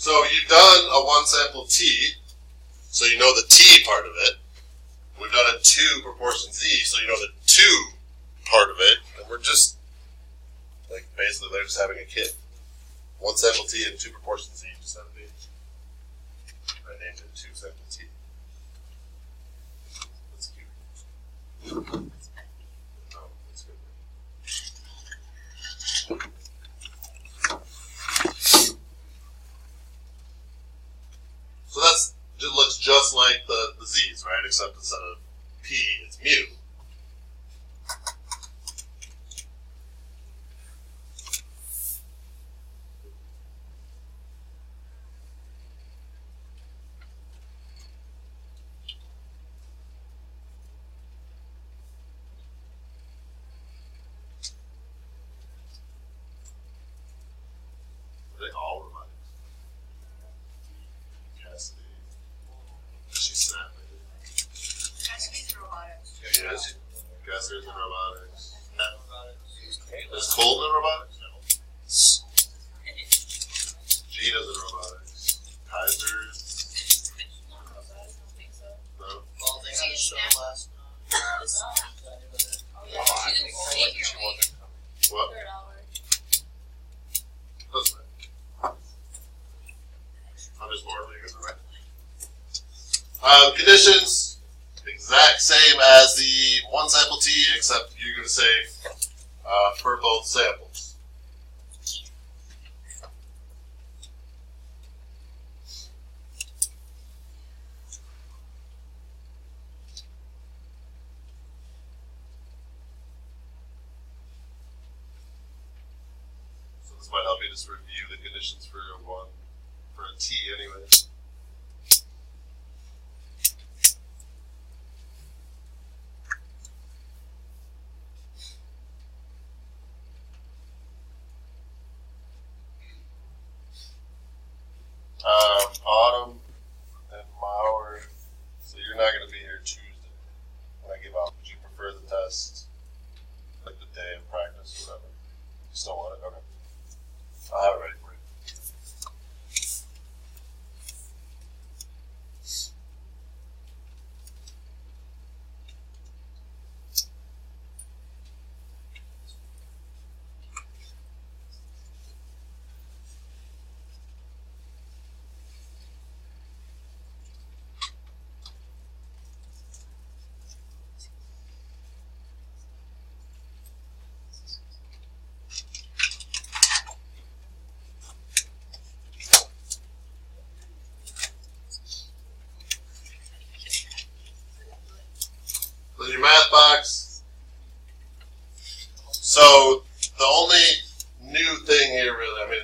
So you've done a one sample T, so you know the T part of it. We've done a 2 proportion Z, so you know the 2 part of it. And we're just, like, basically they're just having a kid. One sample T and 2 proportion Z, just have a baby. I named it 2 sample T. That's cute. No, that's good. So it looks just like the Z's, right? Except instead of P, it's mu. Are they all robotics? Cassidy. Does she snap? Cassidy's robotics. Yeah, Cassidy's in robotics. Is Colton in robotics? No. Gina's in robotics. Kaiser. No. Well, they had a show last What? Doesn't matter. I'm just bored because right. Conditions, exact same as the one sample T, except you're going to say for both samples. So this might help you just review the conditions for a T anyway. Autumn and Mauer, so you're not going to be here Tuesday when I give out. Would you prefer the test like the day of practice or whatever? You still want it? Okay. I'll have it ready for you. So your math box. So the only new thing here, really,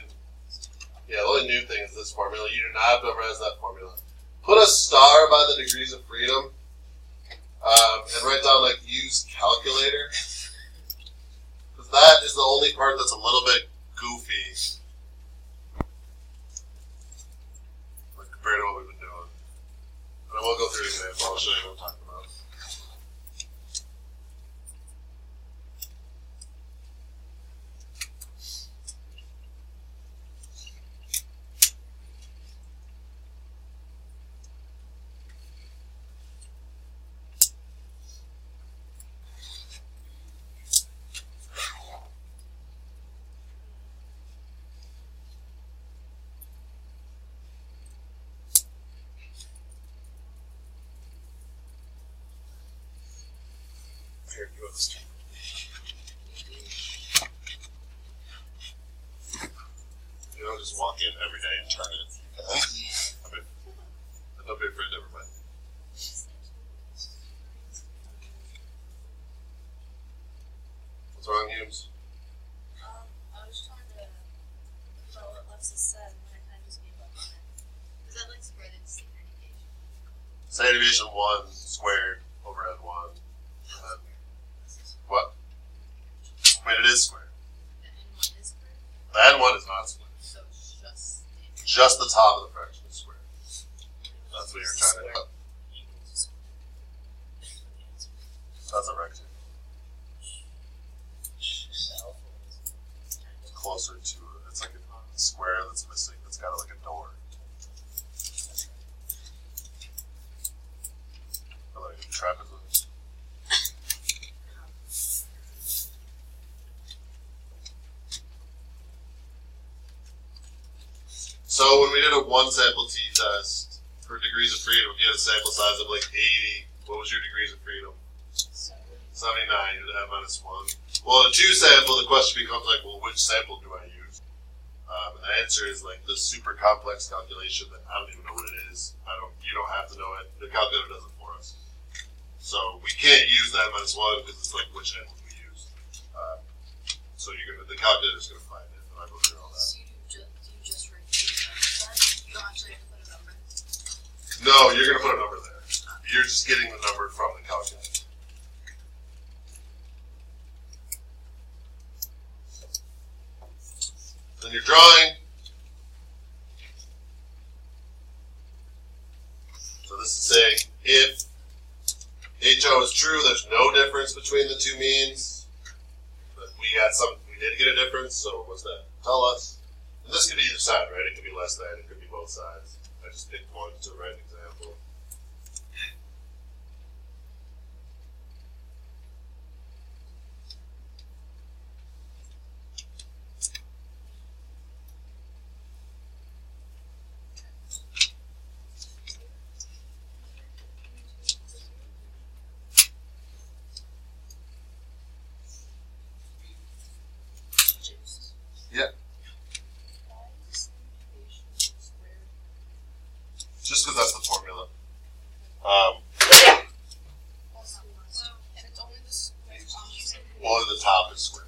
the only new thing is this formula. You do not have to memorize that formula. Put a star by the degrees of freedom, and write down like use calculator, because that is the only part that's a little bit goofy, like compared to what we've been doing. And we'll go through an example. I'll show you what I'm talking about. Here, you this. You don't just walk in every day and turn it. Don't be afraid to everybody. What's wrong, Humes? I was trying to think about what Alexis said, and then I kind of just gave up on it. Is that like square the standard deviation? Standard deviation 1 squared overhead 1. What? Wait, it is squared. The N1 is squared? The N1 is not squared. So just standard. Just the top of the fraction is squared. That's what you're trying to cut. That's a rectangle. Closer to it's like a square that's missing, that's got like a door. trapezoid. So when we did a one sample t-test for degrees of freedom, if you had a sample size of like 80, what was your degrees of freedom? 79, you did have minus 1. Well, in a two sample, the question becomes like, well, which sample do I use? And the answer is like the super complex calculation that I don't even know what it is. You don't have to know it. The calculator does it for us. So we can't use that minus 1 because it's like which sample we use. So the calculator's gonna find it, and I go through all that. So do you just write you don't actually have to put a number? No, you're gonna put a number there. You're just getting the number from the calculator. Then you're drawing. So this is saying if HO is true, there's no difference between the two means. But we did get a difference, so what's that tell us? And this could be either side, right? It could be less than, it could be both sides. I just picked one to write an example. Yeah. Just because that's the formula. Well, the top is squared.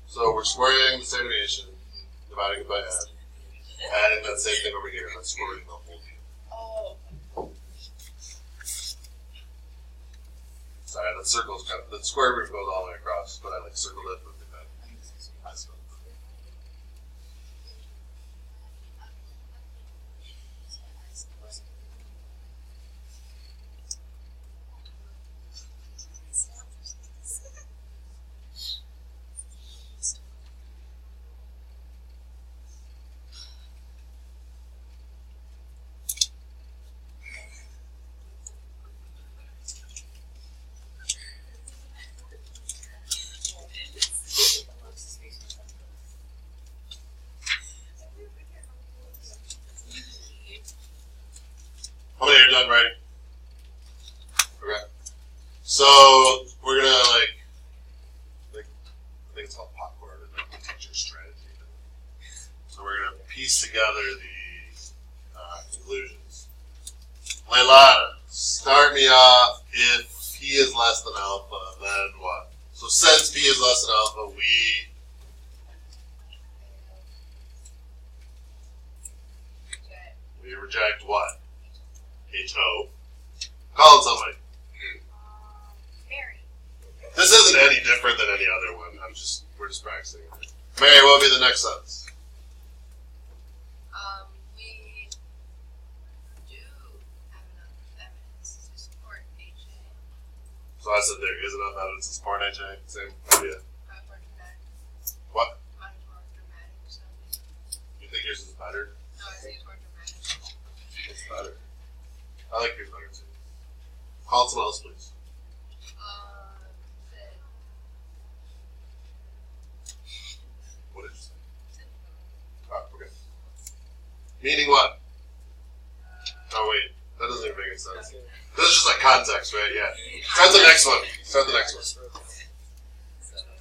So we're squaring the standard deviation, dividing it by n, adding that same thing over here, and that's squaring the whole thing. Oh. Sorry, that circle is the square root goes all the way across, but I circled it with the pen. I spelled it. How many are done writing? Okay. So we're gonna I think it's called popcorn and like the teacher's strategy. So we're gonna piece together the conclusions. Leilani, start me off. If P is less than alpha, then what? So since P is less than alpha, we reject what? HO. Call somebody. Mary. This isn't any different than any other one. We're just practicing. Mary, what would be the next sentence? We do have enough evidence to support HA. So I said there is enough evidence to support HA. Same idea. What? You think yours is better? No, I think it's more dramatic. It's better. I like yours better too. Call someone else, please. What did you say? Oh, okay. Meaning what? Oh wait, that doesn't even make any sense. This is just like context, right? Yeah. Start the next one. Start the next one. So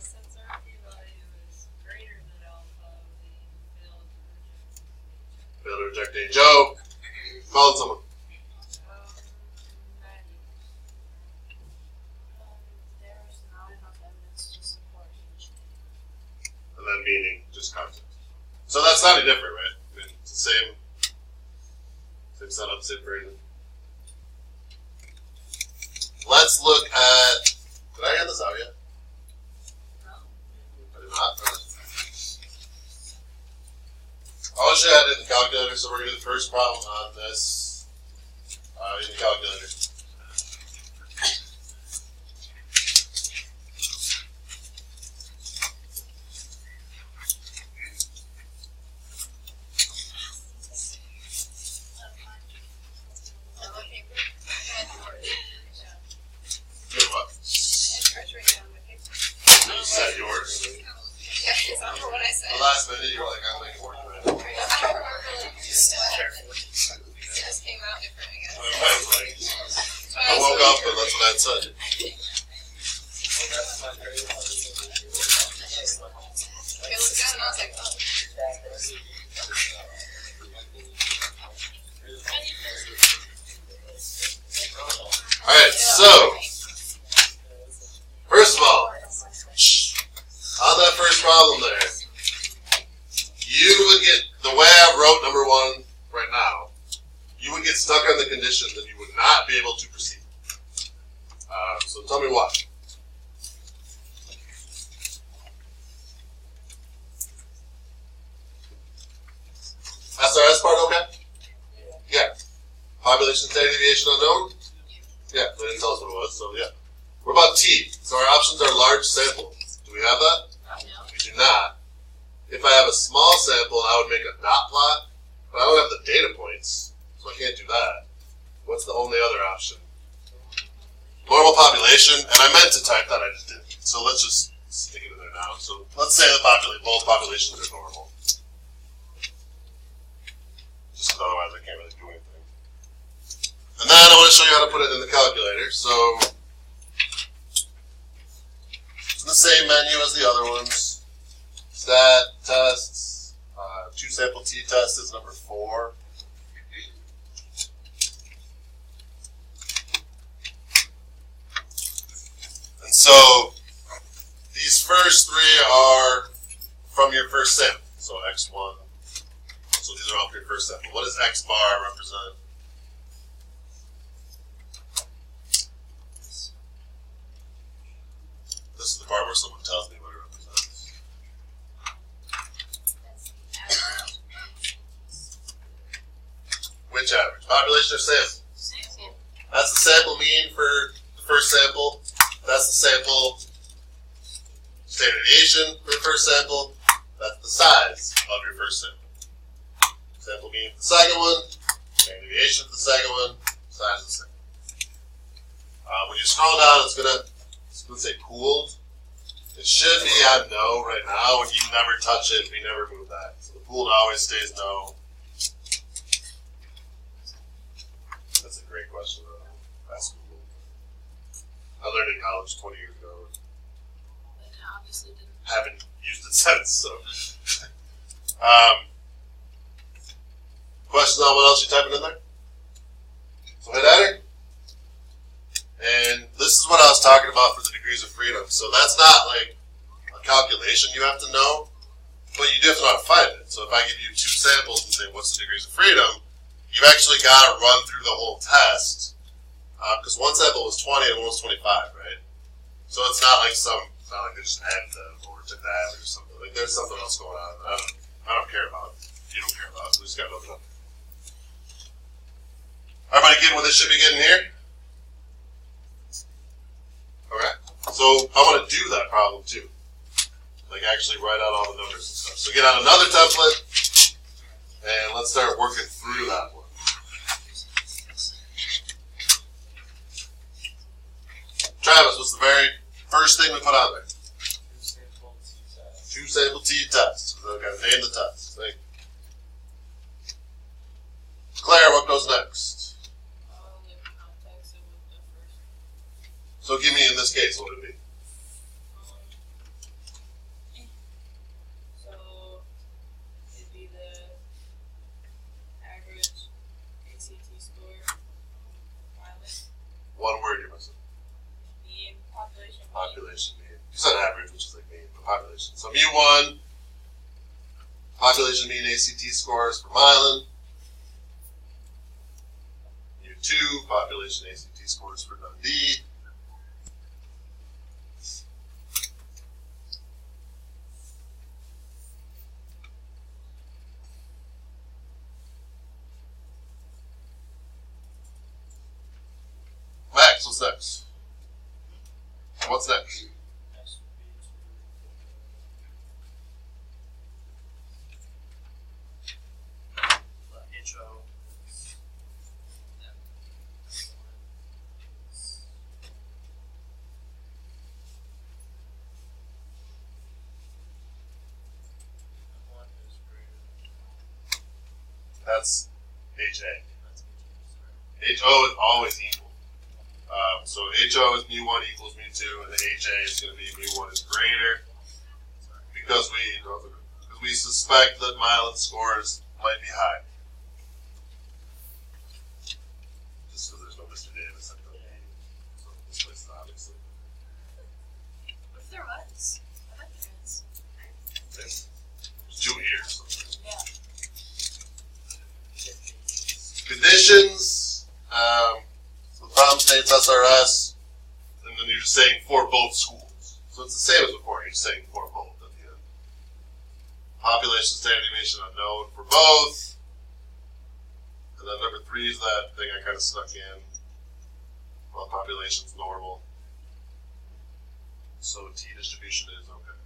since our p-value is greater than alpha, we fail to reject Fail to reject HO. Call someone. Maddie. There's not enough evidence to support HA. And then meaning just context. So that's not any different, right? I mean, it's the same setup, same phrasing. Let's look at. Did I hand this out yet? No. I did not. I'll show you in the calculator, so we're going to do the first problem on this in the calculator. up, but that's what I had said. It looked good, and I was like, oh. Alright, so, first of all, on that first problem there, you would get, the way I wrote number 1 right now, you would get stuck on the condition that you would not be able to proceed. So tell me why. SRS part okay? Yeah. Population standard deviation unknown? Yeah, they didn't tell us what it was, so yeah. What about T? So our options are large sample. Do we have that? No. We do not. If I have a small sample, I would make a dot plot, but I don't have the data points, so I can't do that. What's the only other option? Normal population, and I meant to type that, I just didn't. So let's just stick it in there now. So let's say both populations are normal. Just because otherwise I can't really do anything. And then I want to show you how to put it in the calculator. So it's in the same menu as the other ones. Stat, tests, 2 sample t-test is number 4. And so these first 3 are from your first sample. So x1. So these are all from your first sample. What does x bar represent? This is the part where someone tells me what it represents. Which average? Population or sample? Sample. That's the sample mean for the first sample. That's the sample standard deviation for the first sample. That's the size of your first sample. Sample mean for the second one. Standard deviation for the second one. Size of the second one. When you scroll down, it's gonna say pooled. It should be on no right now. When you never touch it, we never move that. So the pooled always stays no. That's a great question. Ask Google. I learned in college 20 years ago. But obviously didn't. Haven't used it since. So, questions on what else you're typing in there? So hit enter. And this is what I was talking about for the degrees of freedom. So that's not like a calculation you have to know, but you do have to know how to find it. So if I give you 2 samples and say, what's the degrees of freedom, you've actually got to run through the whole test. Because one sample was 20 and one was 25, right? So it's not like it's not like they just added them or took the average or something. Like there's something else going on that I don't care about. You don't care about. We just got to look it up. Everybody getting what they should be getting here? Okay. So I want to do that problem too. Like actually write out all the numbers and stuff. So get out another template and let's start working through that one. Travis, what's the very first thing we put on there? 2 sample t-tests. So I've got to name the test. Thank you. Claire, what goes next? So give me, in this case, what would it be? So it'd be the average ACT score. One word you're missing. Mean population. Population mean. You said average, which is like mean, but population. So mu1, population mean ACT scores for Milan. mu2, population ACT scores for Dundee. Max, what's next? What's next? That's HA. HO is always equal. So HO is mu1 equals mu2, and the HA is going to be mu1 is greater because we suspect that myelin scores might be high. Just so there's no Mr. Davis. So this place is obviously. What if there was? I bet there is. There's two here. So. Yeah. Conditions. So the problem states SRS, and then you're just saying for both schools. So it's the same as before. You're just saying for both at the end. Population standard deviation unknown for both. And then number 3 is that thing I kind of snuck in. Well, population's normal. So T distribution is okay.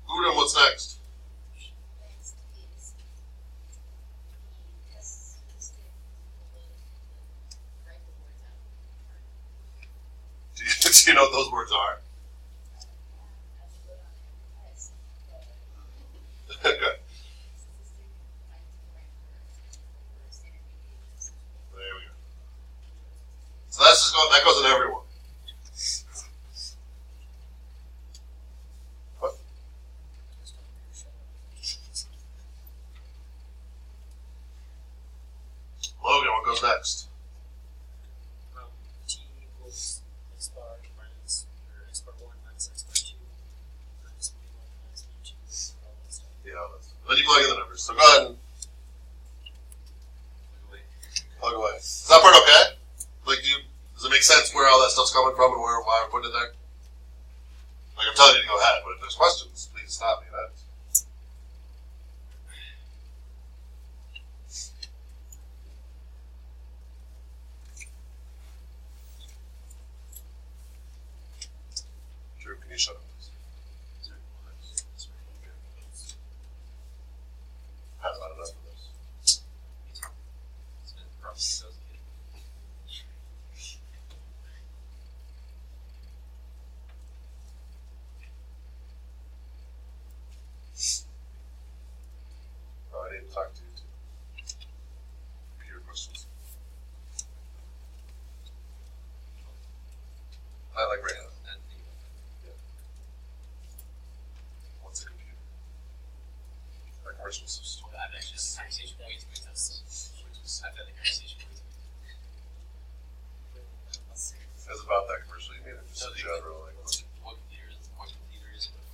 Udam, what's next? Do you know what those words are? Good. There we go. So that's just that goes in everyone. What? Logan, what goes next? T equals x bar minus, or x bar 1 minus x bar 2 minus mu1 minus mu2, all that stuff. Yeah, then you plug in the numbers. So go ahead and plug away. Is that part okay? Like, does it make sense where all that stuff's coming from and why I'm putting it there? Like, I'm telling you to go ahead, but if there's questions, please stop me. Drew, can you shut up, please? I've had enough of this. It's been rough since I was a kid. Oh, I need to talk to you too. Computer questions. I like right now. And the What's a computer? Like commercial system. I've actually had the conversation way too many times. I've had the conversation way too many times. It's about that commercial you mean, or just So in the- general, like What computer is, what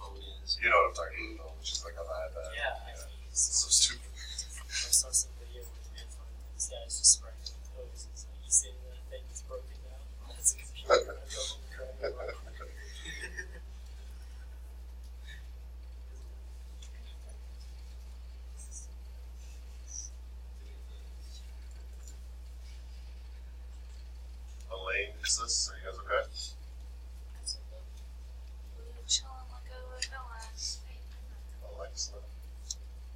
phone is. you know what I'm talking about, which is like on the iPad. Yeah, I think It's so stupid. I saw some video with an iPhone and this guy's just spraying it with hose. It's like, you say that thing is broken down. That's a computer. I go home and cry. Elaine, is this? Are you guys okay? Chilling like a villain. Alexa.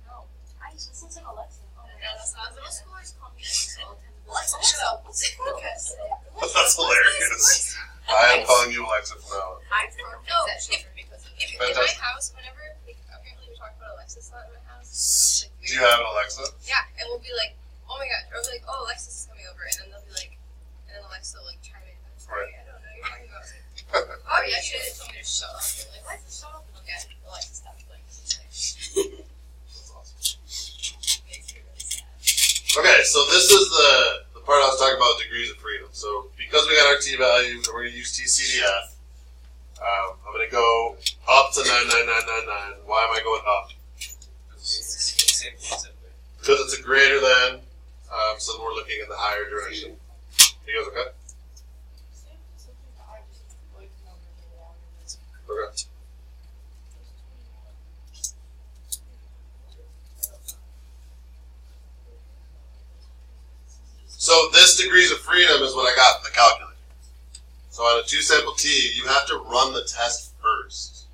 No. This looks like Alexa. Oh my god, that's not middle schoolers call me Alexa all the time. Alexa, shut up. That's hilarious. I am calling you Alexa from now on. I throw things at children because of it. In my house, whenever apparently we talk about Alexa a lot in my house. Do you have an Alexa? Yeah, and we'll be like, oh my god, or we'll be like, oh, Alexis is coming over, and then they'll be like, and then Alexa will like chime in. I'm sorry, I don't know what you're talking about. Oh yeah, she told me to shut up. They're like, Alexa, shut up, and I'll get Alexa stop playing. That's awesome. Makes me really sad. Okay, so this is the part I was talking about, degrees of freedom. So because we got our t value, and we're going to use TCDF, I'm going to go up to 99999. Why am I going up? Same concept there. Because it's a greater than, so then we're looking in the higher direction. You guys okay? Okay. So this degrees of freedom is what I got in the calculator. So on a 2-sample T, you have to run the test first,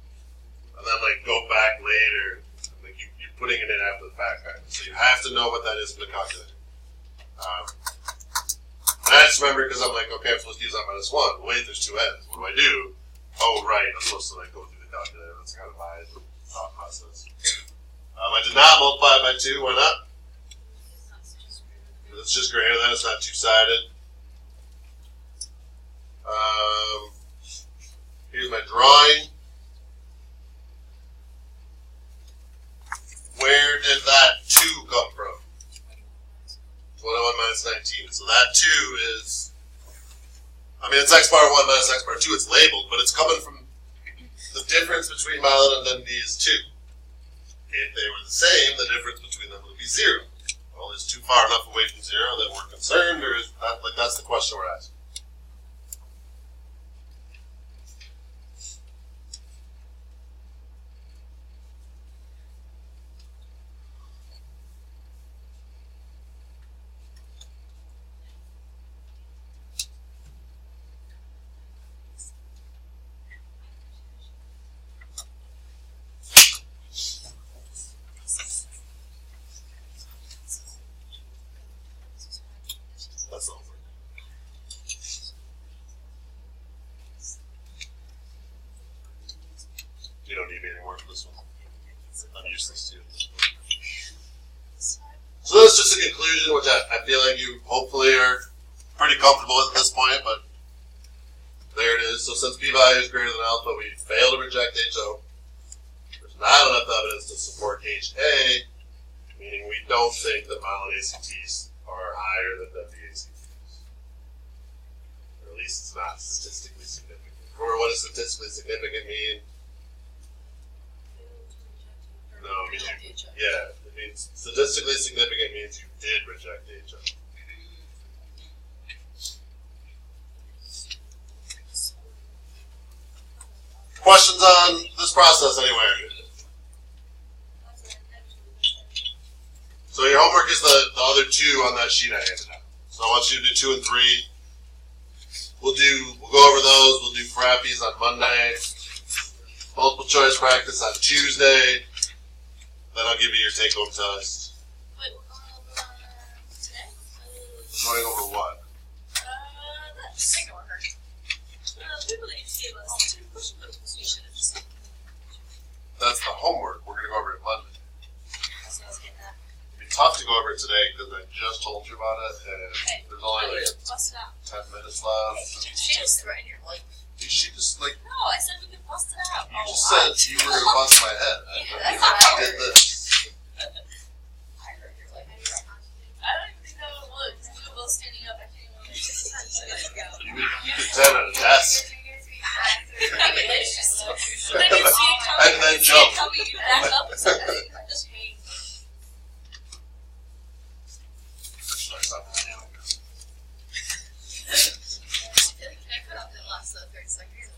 and then like go back later. Like you're putting it in after the fact, right? So you have to know what that is for the calculator. And I just remember because I'm like, okay, I'm supposed to use that -1. Wait, there's 2 n's. What do I do? Oh, right, I'm supposed to like go through the calculator. That's kind of my thought process. I did not multiply by 2. Why not? It's just greater than. It's not 2-sided. Here's my drawing. Where did that 2 come from? 21 minus 19. So that 2 is, I mean, it's x bar 1 minus x bar 2. It's labeled, but it's coming from the difference between Mylon and Dundee is 2. If they were the same, the difference between them would be 0. Well, is 2 far enough away from 0 that we're concerned, or is that, like, that's the question we're asking. That's not working. You don't need me anymore for this one. I'm useless to you. So that's just a conclusion, which I feel like you hopefully are pretty comfortable with at this point, but there it is. So since p-value is greater than alpha, we fail to reject HO. There's not enough evidence to support HA, meaning we don't think that Mylon ACTs are higher than Dundee ACTs. Or at least it's not statistically significant. Or what does statistically significant mean? No, it means yeah, it means statistically significant means you did reject HO. Questions on this process anywhere? So your homework is the other 2 on that sheet I handed out. So I want you to do 2 and 3. We'll go over those. We'll do frappies on Monday. Multiple choice practice on Tuesday. Then I'll give you your take-home test. Wait, today? Going over what? That's ignore her. People that you gave us 2 question notes. You should have just. That's the homework. We're going to go over it Monday. So I was getting that. It'd be tough to go over it today because I just told you about it, and Okay. there's only like Bust it out. 10 minutes left. She just threatened your life. She just like, No, I said we could bust it out. you just said you were going to bust my head. Yeah, that's what I did heard. this. I heard your life. I don't even think that would work. We were both standing up. I can't even You could stand at a desk. Then you see it coming. And then jump. You back up and say, I just hate. I cut off the last 30 seconds.